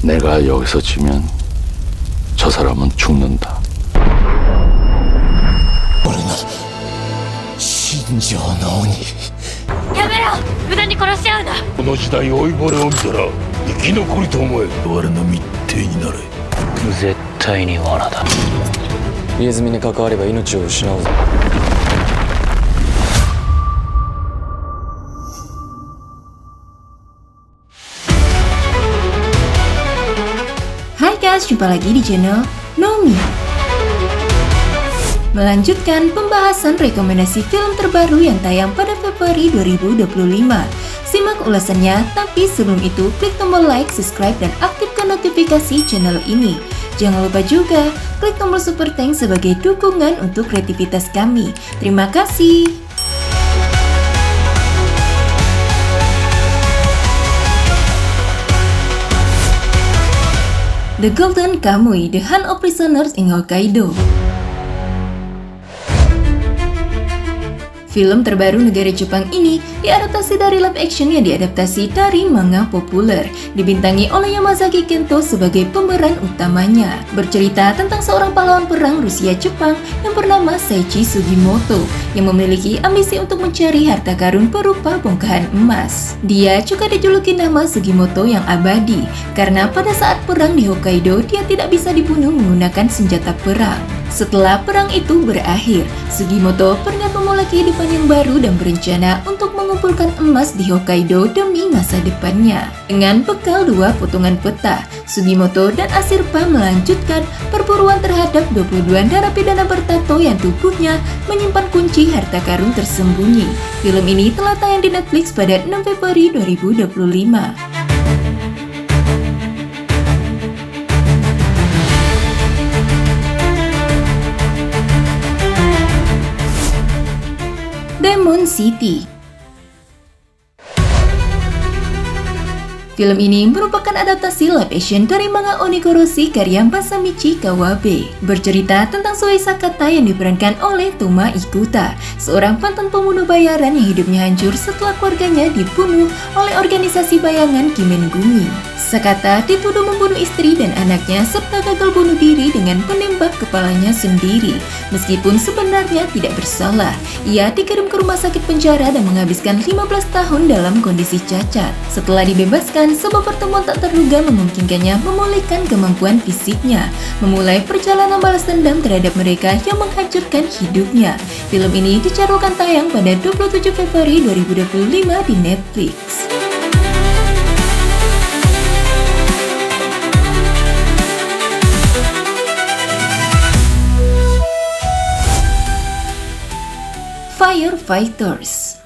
내가 여기서 지면 저 사람은 죽는다. 俺の心情の鬼。やめろ、無駄に殺し合うな。この時代老いぼれを見たら生き残りと思え。我の密偵になれ。絶対に罠だ。入れ墨に関われば命を失うぞ。Hai guys, jumpa lagi di channel Nomi. Melanjutkan pembahasan rekomendasi film terbaru yang tayang pada Februari 2025. Simak ulasannya, tapi sebelum itu klik tombol like, subscribe, dan aktifkan notifikasi channel ini. Jangan lupa juga klik tombol super thanks sebagai dukungan untuk kreativitas kami. Terima kasih. The Golden Kamuy, The Hunt of Prisoners in Hokkaido. Film terbaru negara Jepang ini diadaptasi dari live action yang diadaptasi dari manga populer, dibintangi oleh Yamazaki Kento sebagai pemeran utamanya. Bercerita tentang seorang pahlawan perang Rusia Jepang yang bernama Seiichi Sugimoto yang memiliki ambisi untuk mencari harta karun berupa bongkahan emas. Dia juga dijuluki nama Sugimoto yang abadi karena pada saat perang di Hokkaido dia tidak bisa dibunuh menggunakan senjata perang. Setelah perang itu berakhir, Sugimoto pernah memulai kehidupan yang baru dan berencana untuk mengumpulkan emas di Hokkaido demi masa depannya. Dengan bekal 2 potongan peta, Sugimoto dan Asirpa melanjutkan perburuan terhadap 22 narapidana bertato yang tubuhnya menyimpan kunci harta karun tersembunyi. Film ini telah tayang di Netflix pada 6 Februari 2025. Demon City. Film ini merupakan adaptasi live action dari manga Onigoroshi karya Masamichi Kawabe. Bercerita tentang Sui Sakata yang diperankan oleh Toma Ikuta, seorang mantan pembunuh bayaran yang hidupnya hancur setelah keluarganya dibunuh oleh organisasi bayangan Kimengumi. Sakata dituduh membunuh istri dan anaknya serta gagal bunuh diri dengan menembak kepalanya sendiri. Meskipun sebenarnya tidak bersalah, ia dikirim ke rumah sakit penjara dan menghabiskan 15 tahun dalam kondisi cacat. Setelah dibebaskan, sebuah pertemuan tak terduga memungkinkannya memulihkan kemampuan fisiknya, memulai perjalanan balas dendam terhadap mereka yang menghancurkan hidupnya. Film ini dijadwalkan tayang pada 27 Februari 2025 di Netflix. Firefighters.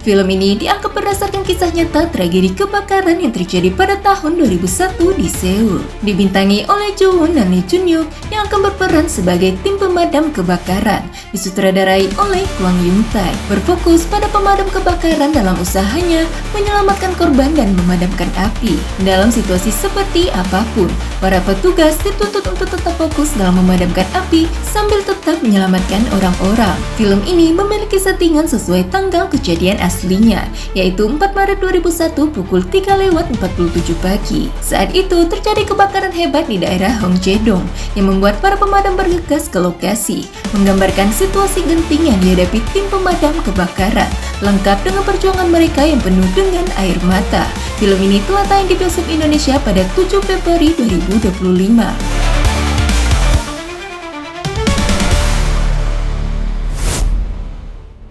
Film ini dianggap berdasarkan kisah nyata tragedi kebakaran yang terjadi pada tahun 2001 di Seoul. Dibintangi oleh Jo Won dan Lee Jun Hyuk yang akan berperan sebagai tim pemadam kebakaran. Disutradarai oleh Kwang Yung Tae. Berfokus pada pemadam kebakaran dalam usahanya menyelamatkan korban dan memadamkan api. Dalam situasi seperti apapun, para petugas dituntut untuk tetap fokus dalam memadamkan api sambil tetap menyelamatkan orang-orang. Film ini memiliki settingan sesuai tanggal kejadian aslinya, yaitu 4 Maret 2001 pukul 3:47 pagi. Saat itu terjadi kebakaran hebat di daerah Hongjae-dong yang membuat para pemadam bergegas ke lokasi, menggambarkan situasi genting yang dihadapi tim pemadam kebakaran, lengkap dengan perjuangan mereka yang penuh dengan air mata. Film ini telah tayang di bioskop Indonesia pada 7 Februari 2025.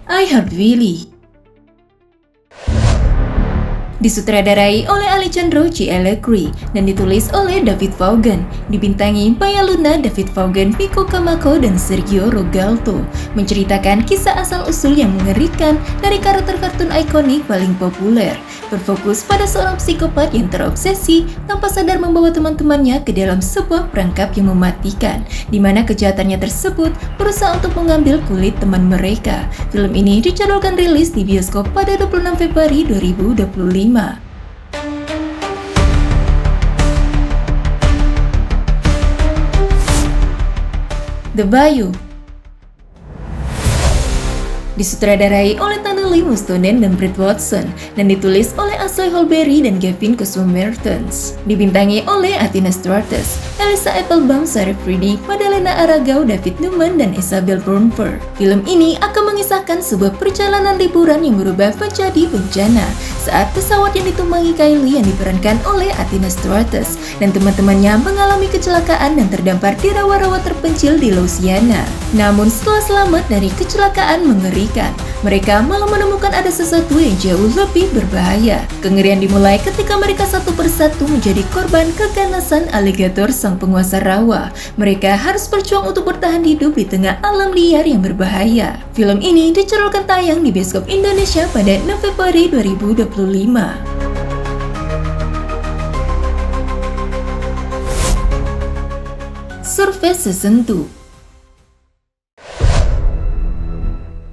I Heart Willy. Disutradarai oleh Alejandro G. Allegri dan ditulis oleh David Vaughan, dibintangi Maya Luna, David Vaughan, Miko Kamako, dan Sergio Rogalto. Menceritakan kisah asal-usul yang mengerikan dari karakter kartun ikonik paling populer, berfokus pada seorang psikopat yang terobsesi tanpa sadar membawa teman-temannya ke dalam sebuah perangkap yang mematikan, di mana kejahatannya tersebut berusaha untuk mengambil kulit teman mereka. Film ini dijadwalkan rilis di bioskop pada 26 Februari 2025. The Bayou. Disutradarai oleh Tanu Emily Mustonen dan Brett Watson, dan ditulis oleh Ashley Holberry dan Gavin Cosmo-Mertens. Dibintangi oleh Athena Stratus, Elisa Applebaum, Sarah Freddy, Madalena Aragao, David Newman, dan Isabel Bromfer. Film ini akan mengisahkan sebuah perjalanan liburan yang berubah menjadi bencana saat pesawat yang ditumpangi Kylie yang diperankan oleh Athena Stratus dan teman-temannya mengalami kecelakaan dan terdampar di rawa-rawa terpencil di Louisiana. Namun setelah selamat dari kecelakaan mengerikan, mereka malah menemukan ada sesuatu yang jauh lebih berbahaya. Kengerian dimulai ketika mereka satu persatu menjadi korban keganasan aligator sang penguasa rawa. Mereka harus berjuang untuk bertahan hidup di tengah alam liar yang berbahaya. Film ini dijadwalkan tayang di bioskop Indonesia pada 6 Februari 2025. Survei Season 2.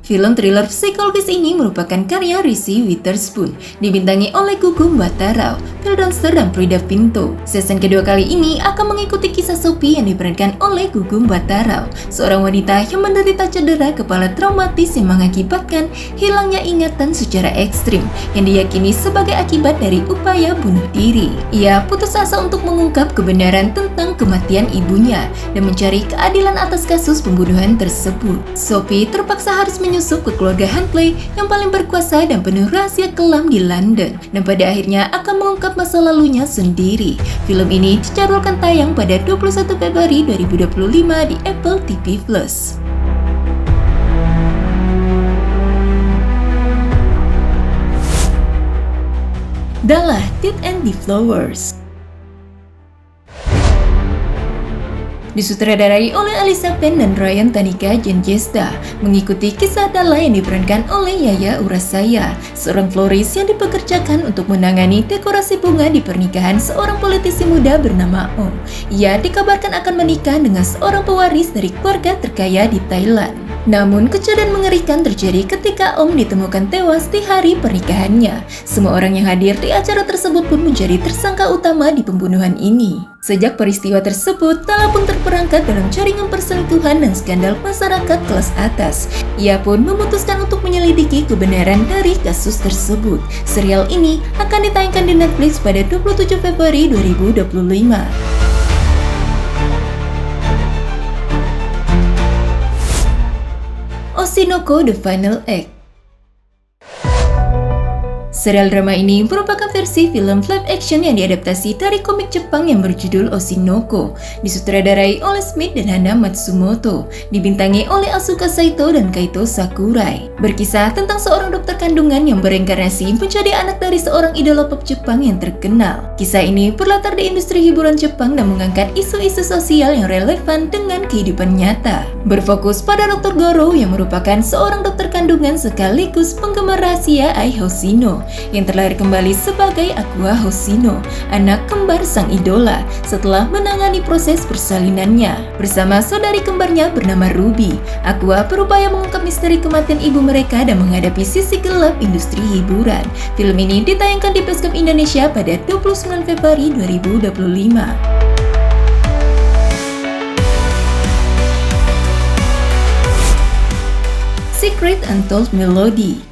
Film thriller psikologis ini merupakan karya Reese Witherspoon, dibintangi oleh Gugum Batara, Phil Dunster, dan Frida Pinto. Season kedua kali ini akan mengikuti kisah Sophie yang diperankan oleh Gugum Batara, seorang wanita yang menderita cedera kepala traumatis yang mengakibatkan hilangnya ingatan secara ekstrim, yang diyakini sebagai akibat dari upaya bunuh diri. Ia putus asa untuk mengungkap kebenaran tentang kematian ibunya dan mencari keadilan atas kasus pembunuhan tersebut. Sophie terpaksa harus menyusup ke keluarga Huntley yang paling berkuasa dan penuh rahasia kelam di London, dan pada akhirnya akan mengungkap masa lalunya sendiri. Film ini dijadwalkan tayang pada 21 Februari 2025 di Apple TV+. Dalah Dead and the Flowers disutradarai oleh Alisa Penn dan Ryan Tanika Jenjesta, mengikuti kisah Dalla yang diperankan oleh Yaya Urasaya, seorang floris yang dipekerjakan untuk menangani dekorasi bunga di pernikahan seorang politisi muda bernama Om. Ia dikabarkan akan menikah dengan seorang pewaris dari keluarga terkaya di Thailand. Namun kejadian mengerikan terjadi ketika Om ditemukan tewas di hari pernikahannya. Semua orang yang hadir di acara tersebut pun menjadi tersangka utama di pembunuhan ini. Sejak peristiwa tersebut, Dalla pun terperangkap dalam jaringan perselingkuhan dan skandal masyarakat kelas atas. Ia pun memutuskan untuk menyelidiki kebenaran dari kasus tersebut. Serial ini akan ditayangkan di Netflix pada 27 Februari 2025. Oshinoko The Final Act. Serial drama ini merupakan versi film live action yang diadaptasi dari komik Jepang yang berjudul Oshinoko, disutradarai oleh Smith dan Hana Matsumoto, dibintangi oleh Asuka Saito dan Kaito Sakurai. Berkisah tentang seorang dokter kandungan yang bereinkarnasi menjadi anak dari seorang idola pop Jepang yang terkenal. Kisah ini berlatar di industri hiburan Jepang dan mengangkat isu-isu sosial yang relevan dengan kehidupan nyata. Berfokus pada Dr. Goro yang merupakan seorang dokter kandungan sekaligus penggemar rahasia Ai Hoshino, yang terlahir kembali sebagai Aqua Hoshino, anak kembar sang idola, setelah menangani proses persalinannya. Bersama saudari kembarnya bernama Ruby, Aqua berupaya mengungkap misteri kematian ibu mereka dan menghadapi sisi gelap industri hiburan. Film ini ditayangkan di bioskop Indonesia pada 29 Februari 2025. Secret Untold Melody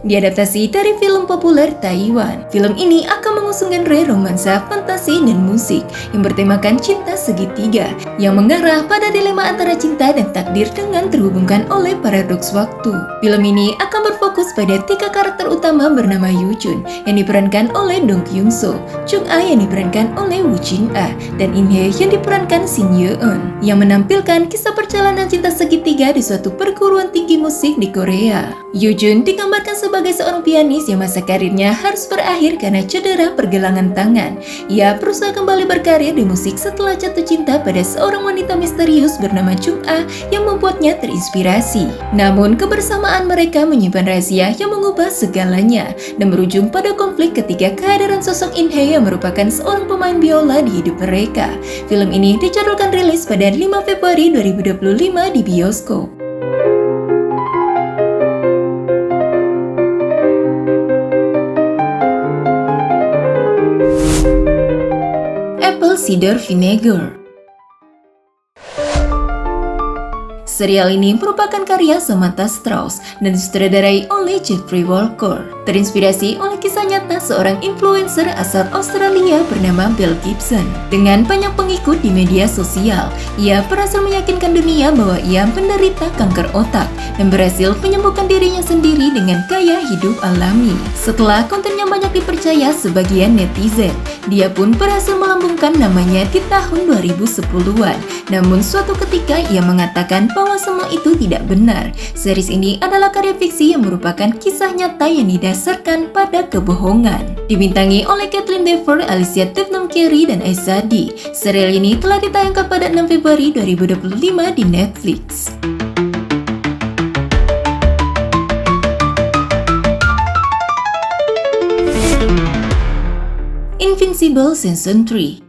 diadaptasi dari film populer Taiwan. Film ini akan mengusung genre romansa, fantasi, dan musik yang bertemakan cinta segitiga yang mengarah pada dilema antara cinta dan takdir dengan terhubungkan oleh paradoks waktu. Film ini akan berfokus pada 3 karakter utama bernama Yu Jun yang diperankan oleh Dong Kyung Soo, Chung Ah yang diperankan oleh Woo Jin Ah, dan In Hye yang diperankan Shin Ye Eun, yang menampilkan kisah perjalanan cinta segitiga di suatu perguruan tinggi musik di Korea. Yu Jun digambarkan sebagai seorang pianis yang masa karirnya harus berakhir karena cedera pergelangan tangan. Ia berusaha kembali berkarir di musik setelah jatuh cinta pada seorang wanita misterius bernama Chung Ah yang membuatnya terinspirasi. Namun kebersamaan mereka menyimpan rahasia yang mengubah segalanya dan berujung pada konflik ketika kehadiran sosok In Hye yang merupakan seorang pemain biola di hidup mereka. Film ini dijadwalkan rilis pada 5 Februari 2025 di bioskop. Apple Cider Vinegar. Serial ini merupakan karya Samantha Strauss dan disutradarai oleh Jeffrey Walker. Terinspirasi oleh kisah nyata seorang influencer asal Australia bernama Bill Gibson. Dengan banyak pengikut di media sosial, ia berhasil meyakinkan dunia bahwa ia menderita kanker otak dan berhasil menyembuhkan dirinya sendiri dengan gaya hidup alami. Setelah kontennya banyak dipercaya sebagian netizen, dia pun berhasil melambungkan namanya di tahun 2010-an. Namun suatu ketika ia mengatakan bahwa semua itu tidak benar. Series ini adalah karya fiksi yang merupakan kisah nyata yang didasarkan pada kebohongan. Dibintangi oleh Kathleen Dever, Alicia Tubman-Carey, dan Aizadi. Serial ini telah ditayangkan pada 6 Februari 2025 di Netflix. Invincible Season 3.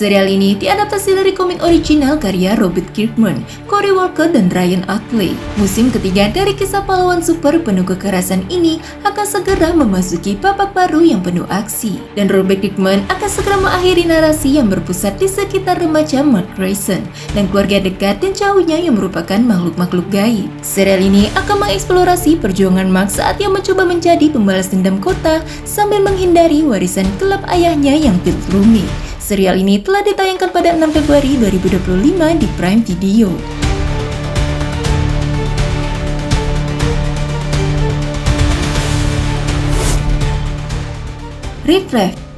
Serial ini diadaptasi dari komik original karya Robert Kirkman, Cory Walker, dan Ryan Ottley. Musim ketiga dari kisah pahlawan super penuh kekerasan ini akan segera memasuki babak baru yang penuh aksi. Dan Robert Kirkman akan segera mengakhiri narasi yang berpusat di sekitar remaja Mark Grayson dan keluarga dekat dan jauhnya yang merupakan makhluk-makhluk gaib. Serial ini akan mengeksplorasi perjuangan Mark saat ia mencoba menjadi pembalas dendam kota sambil menghindari warisan gelap ayahnya yang rumit. Serial ini telah ditayangkan pada 6 Februari 2025 di Prime Video. Reflect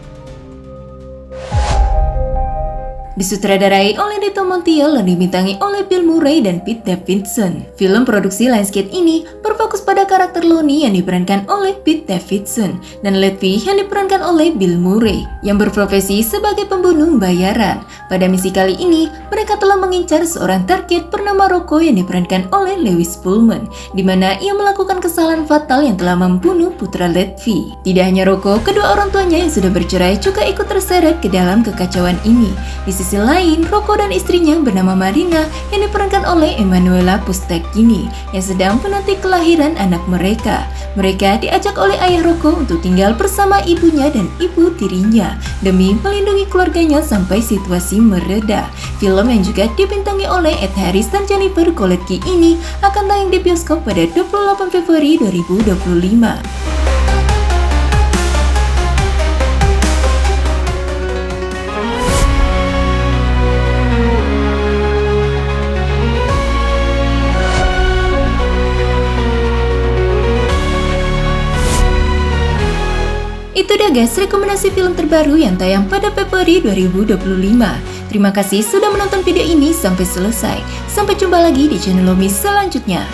disutradarai oleh Dito Montiel dan dibintangi oleh Bill Murray dan Pete Davidson. Film produksi Lionsgate ini berfokus pada karakter Lonnie yang diperankan oleh Pete Davidson dan Letty yang diperankan oleh Bill Murray yang berprofesi sebagai pembunuh bayaran. Pada misi kali ini, mereka telah mengincar seorang target bernama Rocco yang diperankan oleh Lewis Pullman, di mana ia melakukan kesalahan fatal yang telah membunuh putra Letty. Tidak hanya Rocco, kedua orang tuanya yang sudah bercerai juga ikut terseret ke dalam kekacauan ini. Di sisi lain, Rocco dan istrinya bernama Marina yang diperankan oleh Emanuela Pustaghini yang sedang menanti kelahiran anak mereka. Mereka diajak oleh ayah Rocco untuk tinggal bersama ibunya dan ibu tirinya demi melindungi keluarganya sampai situasi mereda. Film yang juga dibintangi oleh Ed Harris dan Jennifer Coolidge ini akan tayang di bioskop pada 28 Februari 2025. Itu dia guys, rekomendasi film terbaru yang tayang pada Februari 2025. Terima kasih sudah menonton video ini sampai selesai. Sampai jumpa lagi di channel Lomi selanjutnya.